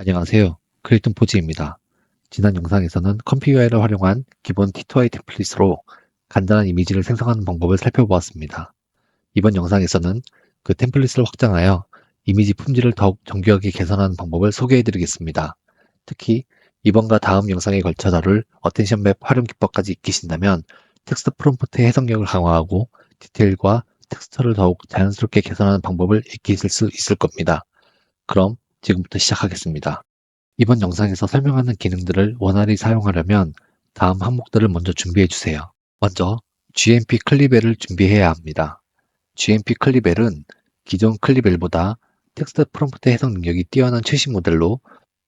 안녕하세요. 크리에이톤 포지입니다. 지난 영상에서는 컴퓨어를 활용한 기본 T2I 템플릿으로 간단한 이미지를 생성하는 방법을 살펴보았습니다. 이번 영상에서는 그 템플릿을 확장하여 이미지 품질을 더욱 정교하게 개선하는 방법을 소개해드리겠습니다. 특히 이번과 다음 영상에 걸쳐 다룰 어텐션 맵 활용 기법까지 익히신다면 텍스트 프롬프트의 해석력을 강화하고 디테일과 텍스처를 더욱 자연스럽게 개선하는 방법을 익히실 수 있을 겁니다. 그럼 지금부터 시작하겠습니다. 이번 영상에서 설명하는 기능들을 원활히 사용하려면 다음 항목들을 먼저 준비해 주세요. 먼저 GMP 클립엘을 준비해야 합니다. GMP 클립엘은 기존 클립엘보다 텍스트 프롬프트 해석 능력이 뛰어난 최신 모델로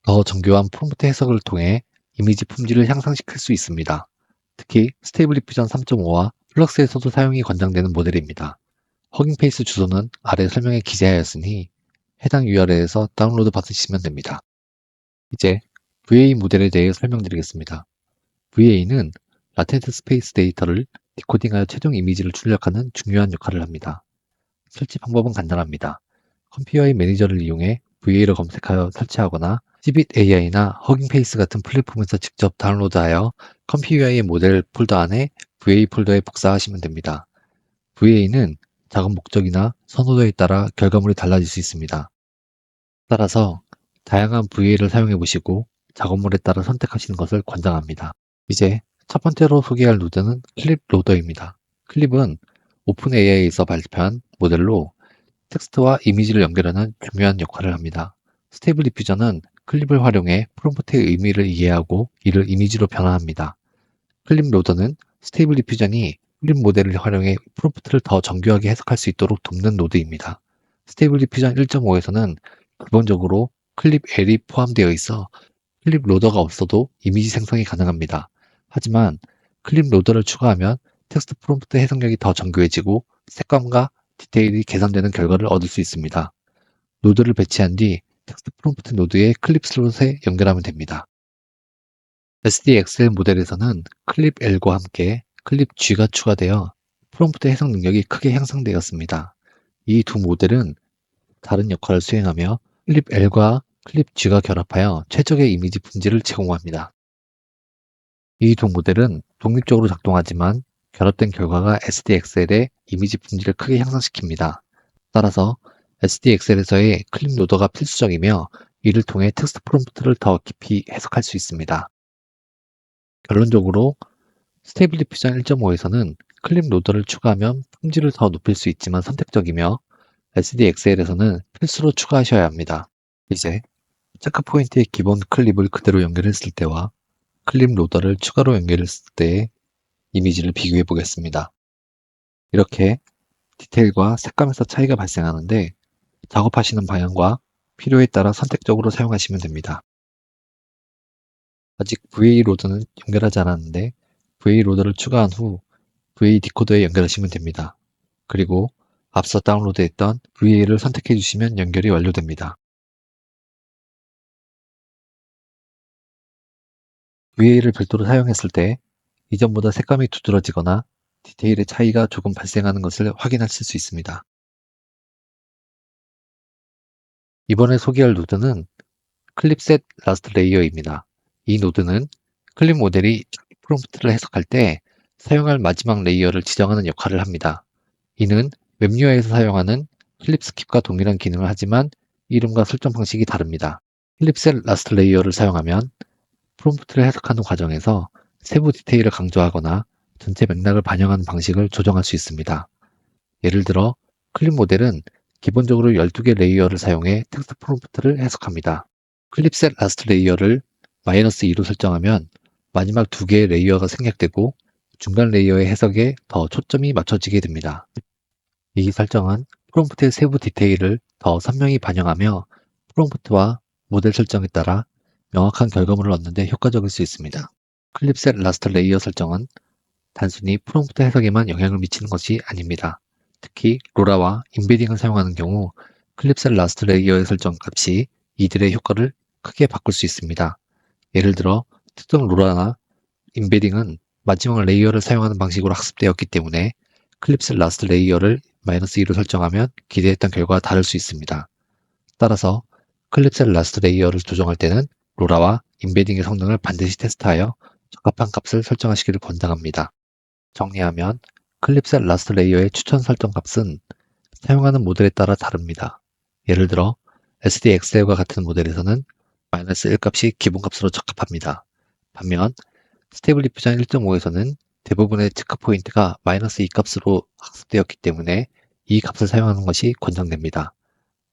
더 정교한 프롬프트 해석을 통해 이미지 품질을 향상시킬 수 있습니다. 특히 스테이블 디퓨전 3.5와 플럭스에서도 사용이 권장되는 모델입니다. 허깅페이스 주소는 아래 설명에 기재하였으니 해당 URL에서 다운로드 받으시면 됩니다. 이제 VA 모델에 대해 설명드리겠습니다. VA는 라텐트 스페이스 데이터를 디코딩하여 최종 이미지를 출력하는 중요한 역할을 합니다. 설치 방법은 간단합니다. 컴퓨어의 매니저를 이용해 VA를 검색하여 설치하거나 Cbit AI나 허깅페이스 같은 플랫폼에서 직접 다운로드하여 컴퓨어의 모델 폴더 안에 VA 폴더에 복사하시면 됩니다. VA는 작업 목적이나 선호도에 따라 결과물이 달라질 수 있습니다. 따라서 다양한 VA를 사용해 보시고 작업물에 따라 선택하시는 것을 권장합니다. 이제 첫 번째로 소개할 노드는 클립 로더입니다. 클립은 오픈AI에서 발표한 모델로 텍스트와 이미지를 연결하는 중요한 역할을 합니다. 스테이블 디퓨전은 클립을 활용해 프롬프트의 의미를 이해하고 이를 이미지로 변환합니다. 클립 로더는 스테이블 디퓨전이 클립 모델을 활용해 프롬프트를 더 정교하게 해석할 수 있도록 돕는 노드입니다. 스테이블 디퓨전 1.5에서는 기본적으로 클립 L이 포함되어 있어 클립 로더가 없어도 이미지 생성이 가능합니다. 하지만 클립 로더를 추가하면 텍스트 프롬프트 해석력이 더 정교해지고 색감과 디테일이 개선되는 결과를 얻을 수 있습니다. 노드를 배치한 뒤 텍스트 프롬프트 노드의 클립 슬롯에 연결하면 됩니다. SDXL 모델에서는 클립 L과 함께 클립 G가 추가되어 프롬프트 해석 능력이 크게 향상되었습니다. 이 두 모델은 다른 역할을 수행하며 클립 L과 클립 G가 결합하여 최적의 이미지 품질을 제공합니다. 이 두 모델은 독립적으로 작동하지만 결합된 결과가 SDXL의 이미지 품질을 크게 향상시킵니다. 따라서 SDXL에서의 클립 로더가 필수적이며 이를 통해 텍스트 프롬프트를 더 깊이 해석할 수 있습니다. 결론적으로 스테이블 디퓨전 1.5에서는 클립 로더를 추가하면 품질을 더 높일 수 있지만 선택적이며 SDXL에서는 필수로 추가하셔야 합니다. 이제 체크 포인트의 기본 클립을 그대로 연결했을 때와 클립 로더를 추가로 연결했을 때의 이미지를 비교해 보겠습니다. 이렇게 디테일과 색감에서 차이가 발생하는데 작업하시는 방향과 필요에 따라 선택적으로 사용하시면 됩니다. 아직 VA 로더는 연결하지 않았는데 VA 로더를 추가한 후 VA 디코더에 연결하시면 됩니다. 그리고 앞서 다운로드했던 VA를 선택해 주시면 연결이 완료됩니다. VA를 별도로 사용했을 때 이전보다 색감이 두드러지거나 디테일의 차이가 조금 발생하는 것을 확인하실 수 있습니다. 이번에 소개할 노드는 클립셋 라스트 레이어입니다. 이 노드는 클립 모델이 프롬프트를 해석할 때 사용할 마지막 레이어를 지정하는 역할을 합니다. 이는 웹UI에서 사용하는 클립 스킵과 동일한 기능을 하지만 이름과 설정 방식이 다릅니다. 클립셋 라스트 레이어를 사용하면 프롬프트를 해석하는 과정에서 세부 디테일을 강조하거나 전체 맥락을 반영하는 방식을 조정할 수 있습니다. 예를 들어 클립 모델은 기본적으로 12개 레이어를 사용해 텍스트 프롬프트를 해석합니다. 클립셋 라스트 레이어를 -2로 설정하면 마지막 2개의 레이어가 생략되고 중간 레이어의 해석에 더 초점이 맞춰지게 됩니다. 이 설정은 프롬프트의 세부 디테일을 더 선명히 반영하며 프롬프트와 모델 설정에 따라 명확한 결과물을 얻는 데 효과적일 수 있습니다. 클립셋 라스트 레이어 설정은 단순히 프롬프트 해석에만 영향을 미치는 것이 아닙니다. 특히 로라와 임베딩을 사용하는 경우 클립셋 라스트 레이어의 설정 값이 이들의 효과를 크게 바꿀 수 있습니다. 예를 들어 특정 로라나 임베딩은 마지막 레이어를 사용하는 방식으로 학습되었기 때문에 클립셋 라스트 레이어를 -2로 설정하면 기대했던 결과와 다를 수 있습니다. 따라서 클립셀 라스트 레이어를 조정할 때는 로라와 임베딩의 성능을 반드시 테스트하여 적합한 값을 설정하시기를 권장합니다. 정리하면 클립셀 라스트 레이어의 추천 설정 값은 사용하는 모델에 따라 다릅니다. 예를 들어 SDXL과 같은 모델에서는 -1 값이 기본값으로 적합합니다. 반면 스테이블 디퓨전 1.5에서는 대부분의 체크 포인트가 -2 값으로 학습되었기 때문에 이 값을 사용하는 것이 권장됩니다.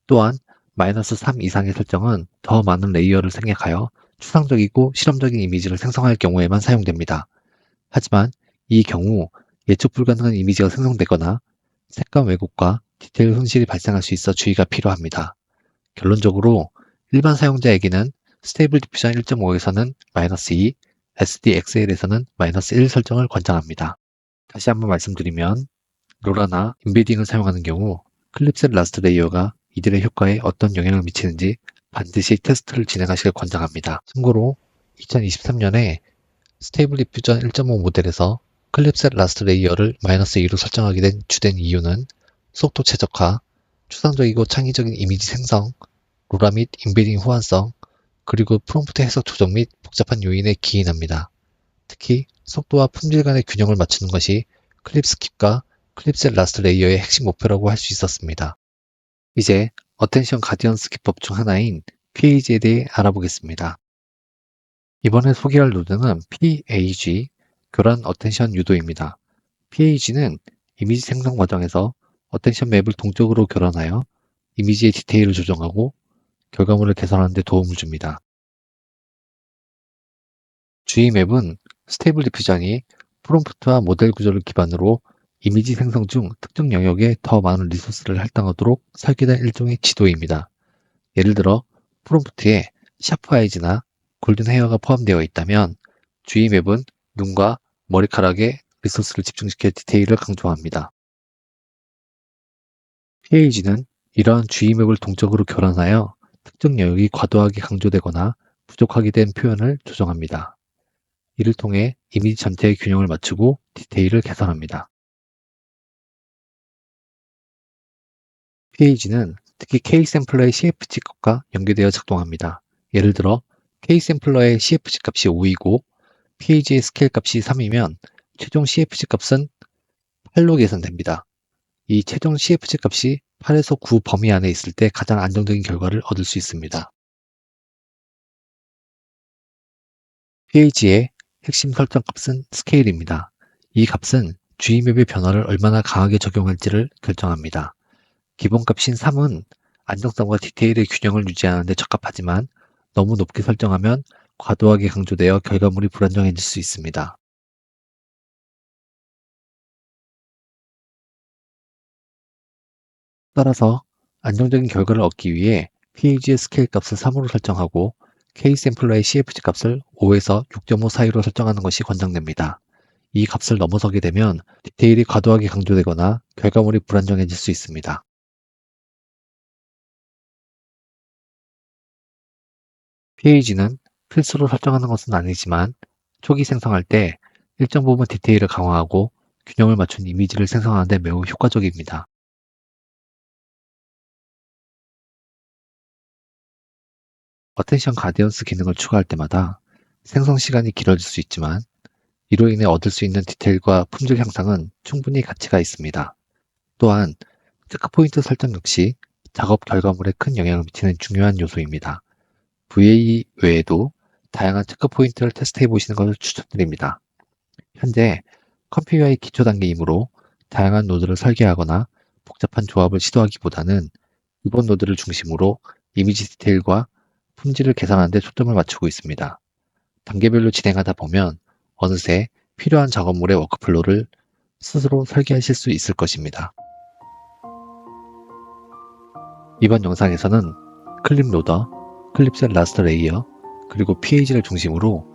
또한 -3 이상의 설정은 더 많은 레이어를 생략하여 추상적이고 실험적인 이미지를 생성할 경우에만 사용됩니다. 하지만 이 경우 예측 불가능한 이미지가 생성되거나 색감 왜곡과 디테일 손실이 발생할 수 있어 주의가 필요합니다. 결론적으로 일반 사용자에게는 스테이블 디퓨전 1.5에서는 -2, SDXL에서는 -1 설정을 권장합니다. 다시 한번 말씀드리면 로라나 임베딩을 사용하는 경우 클립셀 라스트 레이어가 이들의 효과에 어떤 영향을 미치는지 반드시 테스트를 진행하시길 권장합니다. 참고로 2023년에 스테이블 디퓨전 1.5 모델에서 클립셀 라스트 레이어를 -2로 설정하게 된 주된 이유는 속도 최적화, 추상적이고 창의적인 이미지 생성, 로라 및 임베딩 호환성, 그리고 프롬프트 해석 조정 및 복잡한 요인에 기인합니다. 특히 속도와 품질 간의 균형을 맞추는 것이 클립스킵과 클립셀 라스트 레이어의 핵심 목표라고 할 수 있었습니다. 이제 어텐션 가디언스 기법 중 하나인 PAG에 대해 알아보겠습니다. 이번에 소개할 노드는 PAG, 교란 어텐션 유도입니다. PAG는 이미지 생성 과정에서 어텐션 맵을 동적으로 교란하여 이미지의 디테일을 조정하고 결과물을 개선하는 데 도움을 줍니다. G맵은 스테이블 디퓨전이 프롬프트와 모델 구조를 기반으로 이미지 생성 중 특정 영역에 더 많은 리소스를 할당하도록 설계된 일종의 지도입니다. 예를 들어 프롬프트에 샤프 아이즈나 골든 헤어가 포함되어 있다면 G맵은 눈과 머리카락에 리소스를 집중시켜 디테일을 강조합니다. PAG는 이러한 G맵을 동적으로 교란하여 특정 영역이 과도하게 강조되거나 부족하게 된 표현을 조정합니다. 이를 통해 이미지 전체의 균형을 맞추고 디테일을 개선합니다. PAG는 특히 K샘플러의 CFG 값과 연계되어 작동합니다. 예를 들어 K샘플러의 CFG 값이 5이고 PAG의 스케일 값이 3이면 최종 CFG 값은 8로 계산됩니다. 이 최종 CFG 값이 8에서 9 범위 안에 있을 때 가장 안정적인 결과를 얻을 수 있습니다. PAG의 핵심 설정 값은 스케일입니다. 이 값은 G맵의 변화를 얼마나 강하게 적용할지를 결정합니다. 기본값인 3은 안정성과 디테일의 균형을 유지하는 데 적합하지만 너무 높게 설정하면 과도하게 강조되어 결과물이 불안정해질 수 있습니다. 따라서 안정적인 결과를 얻기 위해 PAG의 스케일 값을 3으로 설정하고 K샘플러의 CFG 값을 5에서 6.5 사이로 설정하는 것이 권장됩니다. 이 값을 넘어서게 되면 디테일이 과도하게 강조되거나 결과물이 불안정해질 수 있습니다. PAG는 필수로 설정하는 것은 아니지만 초기 생성할 때 일정 부분 디테일을 강화하고 균형을 맞춘 이미지를 생성하는 데 매우 효과적입니다. 어텐션 가디언스 기능을 추가할 때마다 생성 시간이 길어질 수 있지만 이로 인해 얻을 수 있는 디테일과 품질 향상은 충분히 가치가 있습니다. 또한 체크포인트 설정 역시 작업 결과물에 큰 영향을 미치는 중요한 요소입니다. VA 외에도 다양한 체크포인트를 테스트해 보시는 것을 추천드립니다. 현재 컴퓨터의 기초 단계이므로 다양한 노드를 설계하거나 복잡한 조합을 시도하기보다는 기본 노드를 중심으로 이미지 디테일과 품질을 개선하는 데 초점을 맞추고 있습니다. 단계별로 진행하다 보면 어느새 필요한 작업물의 워크플로우를 스스로 설계하실 수 있을 것입니다. 이번 영상에서는 클립 로더, 클립셀 라스트 레이어, 그리고 PAG를 중심으로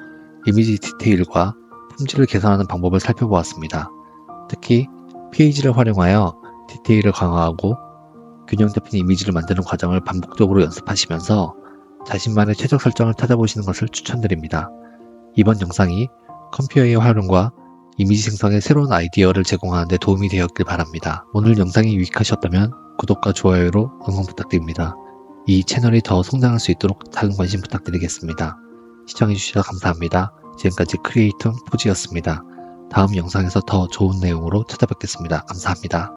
이미지 디테일과 품질을 개선하는 방법을 살펴보았습니다. 특히 PAG를 활용하여 디테일을 강화하고 균형 잡힌 이미지를 만드는 과정을 반복적으로 연습하시면서 자신만의 최적 설정을 찾아보시는 것을 추천드립니다. 이번 영상이 컴퓨터의 활용과 이미지 생성에 새로운 아이디어를 제공하는 데 도움이 되었길 바랍니다. 오늘 영상이 유익하셨다면 구독과 좋아요로 응원 부탁드립니다. 이 채널이 더 성장할 수 있도록 작은 관심 부탁드리겠습니다. 시청해주셔서 감사합니다. 지금까지 크리에이터 포지였습니다. 다음 영상에서 더 좋은 내용으로 찾아뵙겠습니다. 감사합니다.